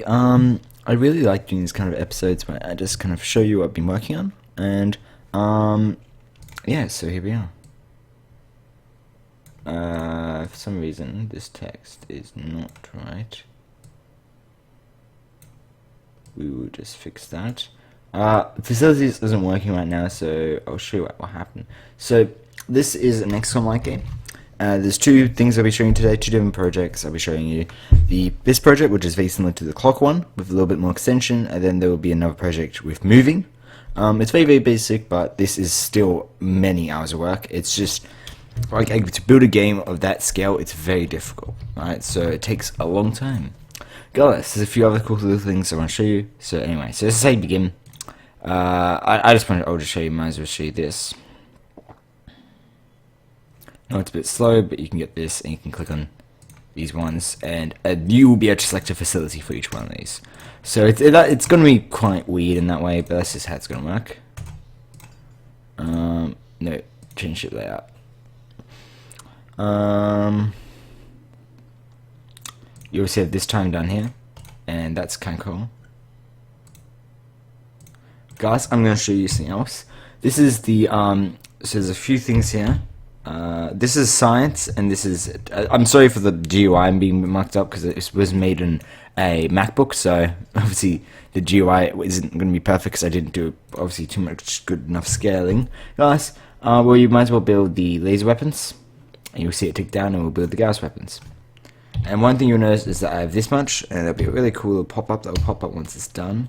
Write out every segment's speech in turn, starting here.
I really like doing these kind of episodes where I just kind of show you what I've been working on, and yeah, so here we are. For some reason this text is not right. We will just fix that. Facilities isn't working right now, so I'll show you what happened. So this is an XCOM-like game. There's two things I'll be showing you today, two different projects. I'll be showing you this project, which is very similar to the clock one, with a little bit more extension, and then there will be another project with moving. It's very, very basic, but this is still many hours of work. It's just, like, to build a game of that scale, it's very difficult, right? So it takes a long time. Regardless, there's a few other cool little things I want to show you. So anyway, so this is how you begin. I'll just show you, might as well show you this. No, it's a bit slow, but you can get this, and you can click on these ones, and you will be able to select a facility for each one of these. So it's going to be quite weird in that way, but that's just how it's going to work. No, change it layout. You also have this time down here, and that's kind of cool. Guys, I'm going to show you something else. This is the so there's a few things here. This is science, and this is. I'm sorry for the GUI being marked up because it was made in a MacBook, so obviously the GUI isn't going to be perfect because I didn't do obviously too much good enough scaling. Guys, well, you might as well build the laser weapons, and you'll see it tick down, and we'll build the gas weapons. And one thing you'll notice is that I have this much, and there'll be a really cool little pop-up that will pop up once it's done.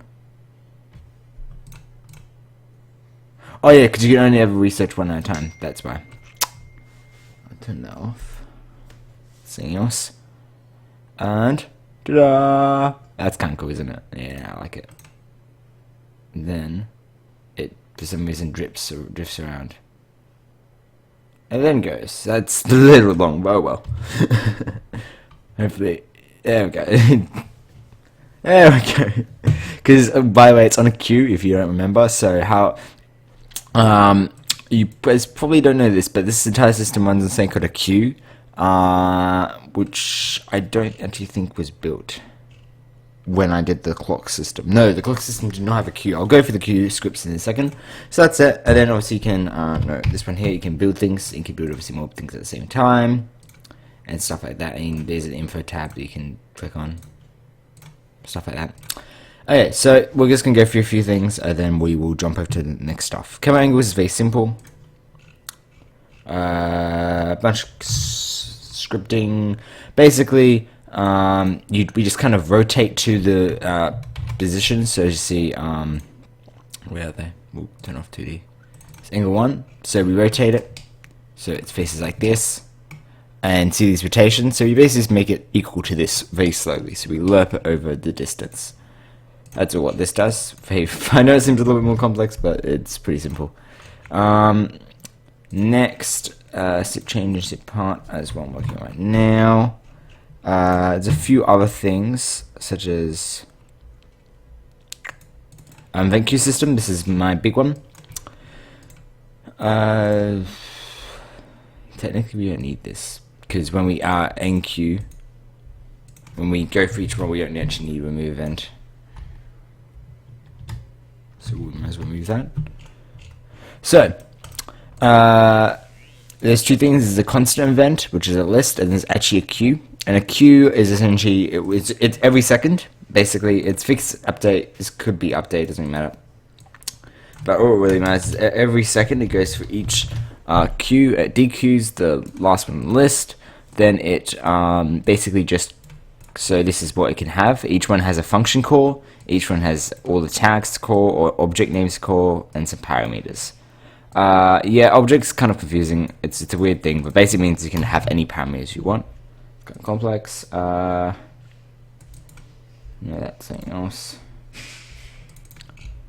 Oh yeah, because you can only ever research one at a time. That's why. Turn that off. Something else. And ta-da! That's kind of cool, isn't it? Yeah, I like it. And then it, for some reason, drifts around. And then goes. That's a little long, but oh well. Hopefully, there we go. There we go. Because by the way, it's on a queue if you don't remember. So how you probably don't know this, but this entire system runs on something called a queue, which I don't actually think was built when I did the clock system. No, the clock system did not have a queue. I'll go for the queue scripts in a second. So that's it. And then obviously you can, no, this one here, you can build things. You can build obviously more things at the same time and stuff like that. And there's an info tab that you can click on, stuff like that. Okay, so we're just going to go through a few things, and then we will jump over to the next stuff. Camera angles is very simple. A bunch of scripting. Basically, we just kind of rotate to the position. So you see, where are they? We'll turn off 2D. It's angle 1. So we rotate it, so it faces like this. And see these rotations. So you basically just make it equal to this very slowly. So we lerp it over the distance. That's all what this does. I know it seems a little bit more complex, but it's pretty simple. Next, zip change and zip part as what I'm working on right now. There's a few other things, such as vent queue system. This is my big one. Technically, we don't need this because when we are NQ, when we go for each one, we don't actually need remove event. So we might as well move that. So, there's two things. There's a constant event, which is a list, and there's actually a queue. And a queue is essentially, it's every second. Basically, it's fixed update. This could be update, doesn't matter. But all it really matters is every second it goes for each queue. It dequeues the last one on the list. Then it basically just, so this is what it can have. Each one has a function call. Each one has all the tags to call, or object names to call, and some parameters. Yeah, object's kind of confusing. It's a weird thing, but basically means you can have any parameters you want. It's kind of complex. No, that's something else.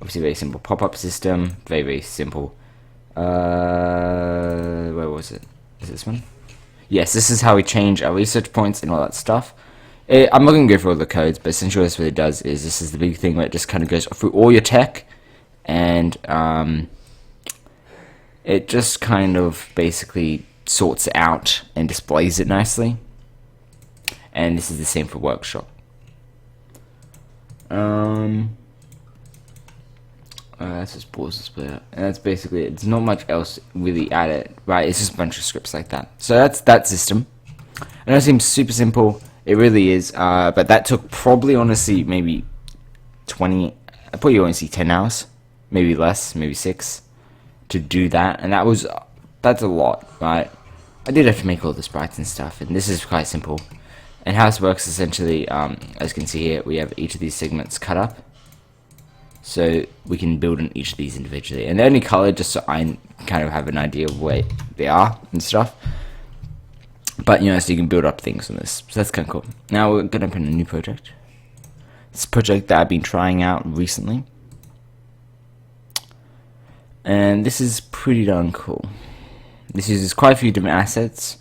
Obviously, very simple pop-up system. Very, very simple. Where was it? Is this one? Yes, this is how we change our research points and all that stuff. I'm not going to go through all the codes, but essentially what it does is this is the big thing where it just kind of goes through all your tech, and it just kind of basically sorts it out and displays it nicely. And this is the same for workshop. Let's just pause this player, and that's basically it. There's not much else really at it, right? It's just a bunch of scripts like that. So that's that system. I know it seems super simple. It really is, but that took probably, honestly, maybe 20. I probably only see 10 hours, maybe less, maybe 6, to do that, and that's a lot, right? I did have to make all the sprites and stuff, and this is quite simple. And how this works essentially, as you can see here, we have each of these segments cut up, so we can build on each of these individually. And they're only colored just so I kind of have an idea of where they are and stuff. But, you know, so you can build up things on this. So that's kind of cool. Now we're going to open a new project. It's a project that I've been trying out recently. And this is pretty darn cool. This uses quite a few different assets.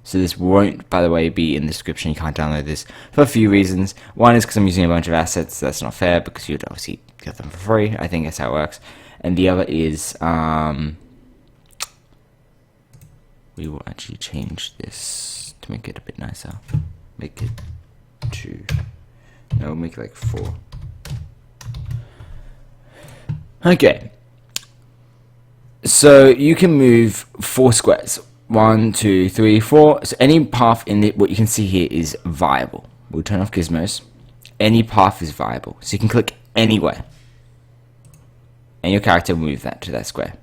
So this won't, by the way, be in the description. You can't download this for a few reasons. One is because I'm using a bunch of assets. So that's not fair because you'd obviously get them for free. I think that's how it works. And the other is, we will actually change this to make it a bit nicer. Make it 2. No, make it like 4. Okay. So you can move 4 squares. 1, 2, 3, 4. So any path in what you can see here is viable. We'll turn off gizmos. Any path is viable. So you can click anywhere. And your character will move that to that square.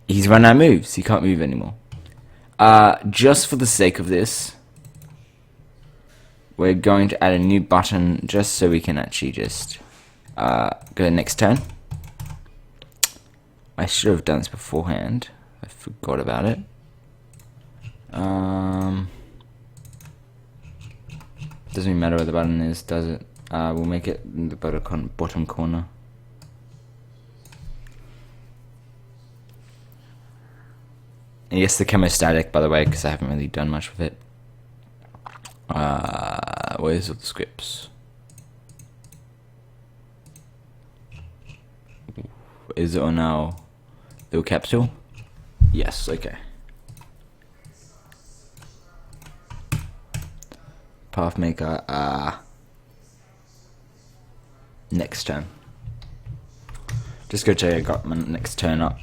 He's run out of moves. He can't move anymore. Just for the sake of this, we're going to add a new button just so we can actually just go next turn. I should have done this beforehand. I forgot about it. Doesn't even matter where the button is, does it? We'll make it in the bottom corner. And yes, the camo static, by the way, because I haven't really done much with it. Where's all the scripts? Is it on our little capital? Yes, okay. Path maker, next turn. Just go check I got my next turn up.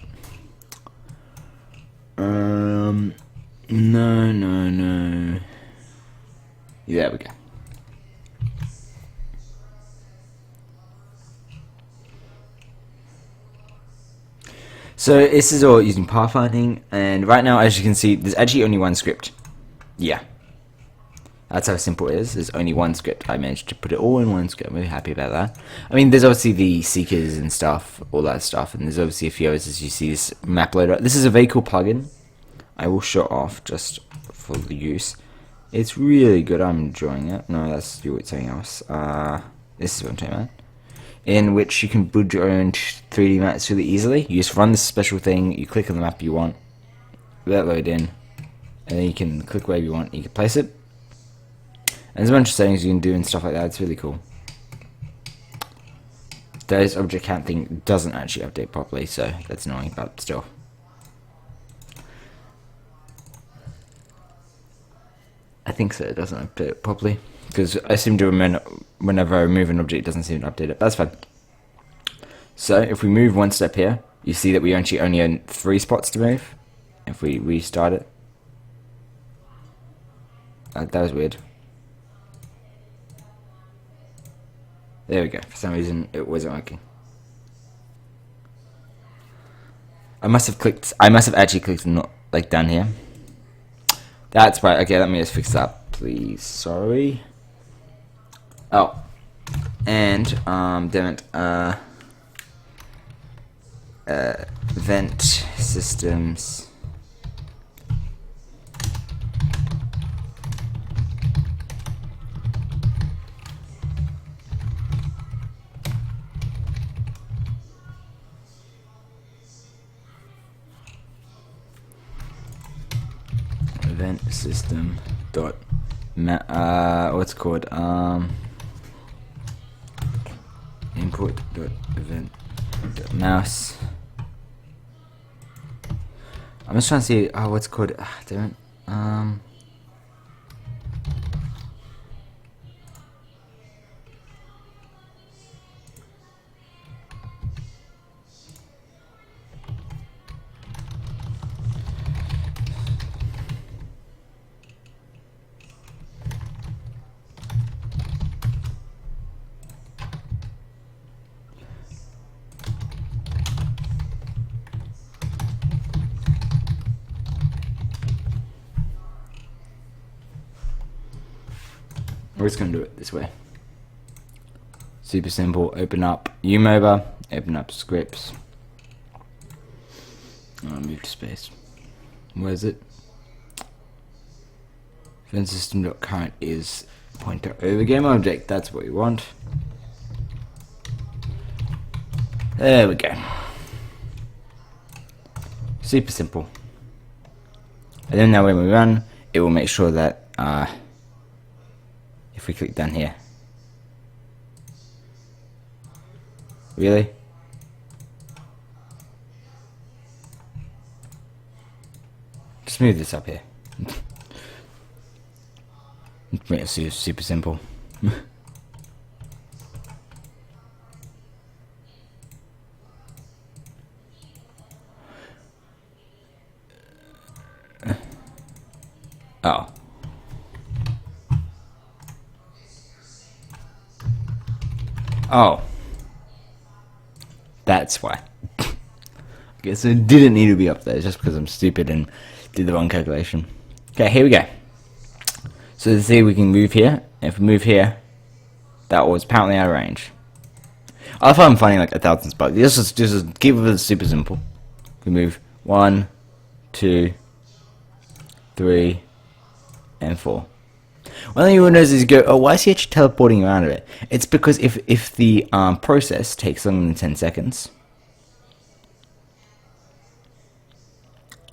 No. Yeah, there we go. So this is all using pathfinding, and right now, as you can see, there's actually only one script. Yeah. That's how simple it is. There's only one script. I managed to put it all in one script. I'm really happy about that. I mean, there's obviously the seekers and stuff, all that stuff, and there's obviously a few others as you see this map loader. This is a very cool plugin. I will show off just for the use. It's really good. I'm enjoying it. No, that's something else. This is what I'm talking about. In which you can build your own 3D maps really easily. You just run this special thing. You click on the map you want. Let it load in, and then you can click wherever you want. You can place it. And there's a bunch of settings you can do and stuff like that. It's really cool. This object count thing doesn't actually update properly, so that's annoying, but still. I think so. It doesn't update it properly because I seem to remember whenever I remove an object, it doesn't seem to update it. That's fine. So if we move one step here, you see that we actually only own 3 spots to move. If we restart it, that was weird. There we go. For some reason, it wasn't working. I must have actually clicked not like down here. That's right. Okay, let me just fix that, please. Sorry. Oh, and damn it. Vent systems. Event system dot what's it called, input dot event dot mouse. I'm just trying to see what's it called. Damn it. We're just going to do it this way. Super simple. Open up UMOBA, open up scripts. I'll move to space. Where is it? Event system.current is pointer over game object. That's what we want. There we go. Super simple. And then now when we run, it will make sure that if we click down here. Really? Just move this up here. It's super simple. Oh. Oh. That's why. I guess it didn't need to be up there just because I'm stupid and did the wrong calculation. Okay, here we go. So let's see if we can move here. If we move here, that was apparently out of range. I thought I'm finding like 1,000 bugs. This is just keep it super simple. We move 1, 2, 3, and 4. One thing you will notice is you go, oh, why is he actually teleporting around a bit? It's because if the process takes longer than 10 seconds,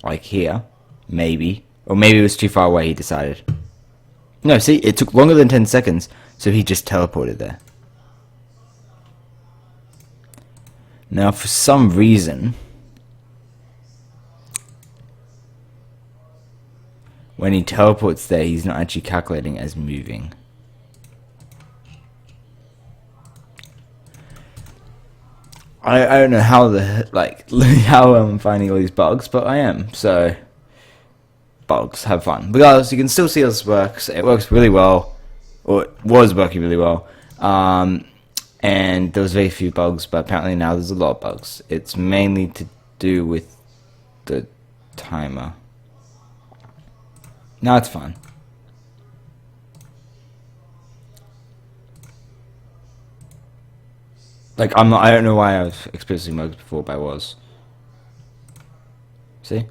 like here, maybe, or maybe it was too far away, he decided. No, see, it took longer than 10 seconds, so he just teleported there. Now, for some reason, when he teleports there, he's not actually calculating as moving. I don't know how how I'm finding all these bugs, but I am. So, bugs, have fun. Regardless, you can still see how this works. It works really well, or it was working really well. And there was very few bugs, but apparently now there's a lot of bugs. It's mainly to do with the timer. Now it's fine. Like I don't know why I was experiencing bugs before, but I was. See?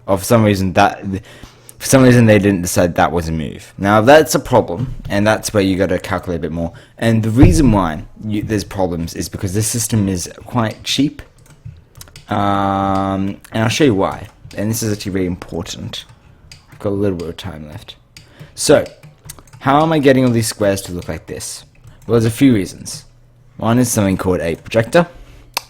Or for some reason they didn't decide that was a move. Now that's a problem, and that's where you got to calculate a bit more. And the reason why there's problems is because this system is quite cheap. And I'll show you why. And this is actually very important. I've got a little bit of time left. So, how am I getting all these squares to look like this? Well, there's a few reasons. One is something called a projector,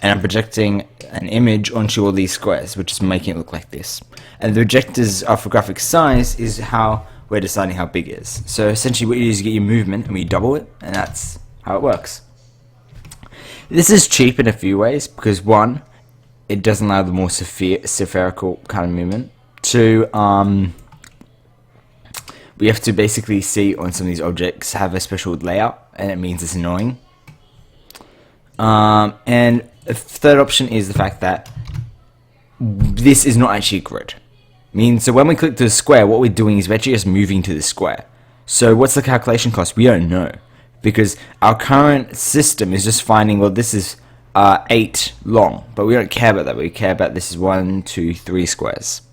and I'm projecting an image onto all these squares, which is making it look like this. And the projector's orthographic size is how we're deciding how big it is. So essentially what you do is you get your movement and we double it, and that's how it works. This is cheap in a few ways, because one, it doesn't allow the more spherical kind of movement. Two, we have to basically see on some of these objects have a special layout, and it means it's annoying. And a third option is the fact that this is not actually a grid. So when we click to the square, what we're doing is we're actually just moving to the square. So what's the calculation cost? We don't know, because our current system is just finding, well, this is 8 long, but we don't care about that. We care about this is 1, 2, 3 squares.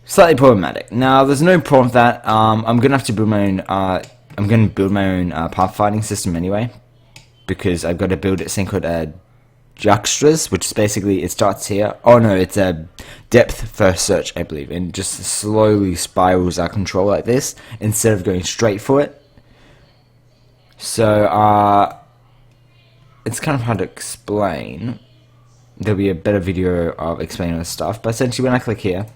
Slightly problematic. Now, there's no problem with that. I'm gonna have to build my own. I'm gonna build my own pathfinding system anyway, because I've got to build a thing called Juxtras, which is basically, it starts here. Oh no, it's a depth first search, I believe, and just slowly spirals our control like this instead of going straight for it. So it's kind of hard to explain. There'll be a better video of explaining this stuff, but essentially when I click here,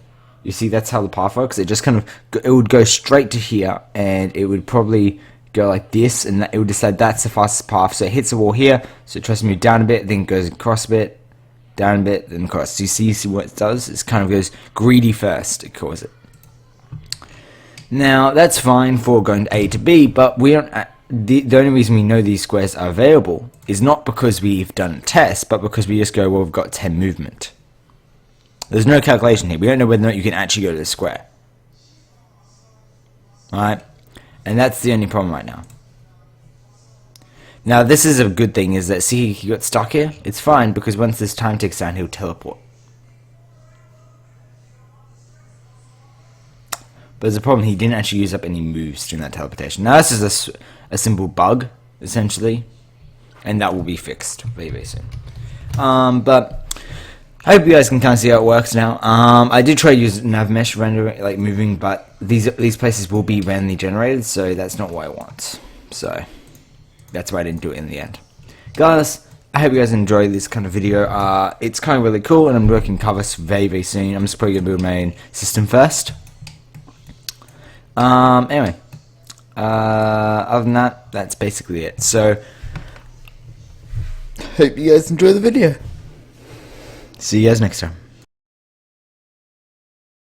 you see that's how the path works. It just kind of, it would go straight to here, and it would probably go like this, and it would decide that's the fastest path. So it hits the wall here, so it tries to move down a bit, then goes across a bit, down a bit, then across. So you see what it does? It kind of goes greedy first, it calls it. Now that's fine for going to A to B, but we don't. The only reason we know these squares are available is not because we've done a test, but because we just go, well, we've got 10 movement. There's no calculation here. We don't know whether or not you can actually go to the square. Alright? And that's the only problem right now. Now, this is a good thing, is that, see, he got stuck here? It's fine, because once this time ticks down, he'll teleport. But there's a problem, he didn't actually use up any moves during that teleportation. Now, this is a simple bug, essentially. And that will be fixed very, very soon. But I hope you guys can kind of see how it works now. I did try to use newish rendering, like moving, but these places will be randomly generated, so that's not what I want. So that's why I didn't do it in the end. Guys, I hope you guys enjoyed this kind of video. It's kind of really cool, and I'm working covers very, very soon. I'm just probably going to build my own system first. Anyway, other than that, that's basically it. So, hope you guys enjoy the video. See you guys next time.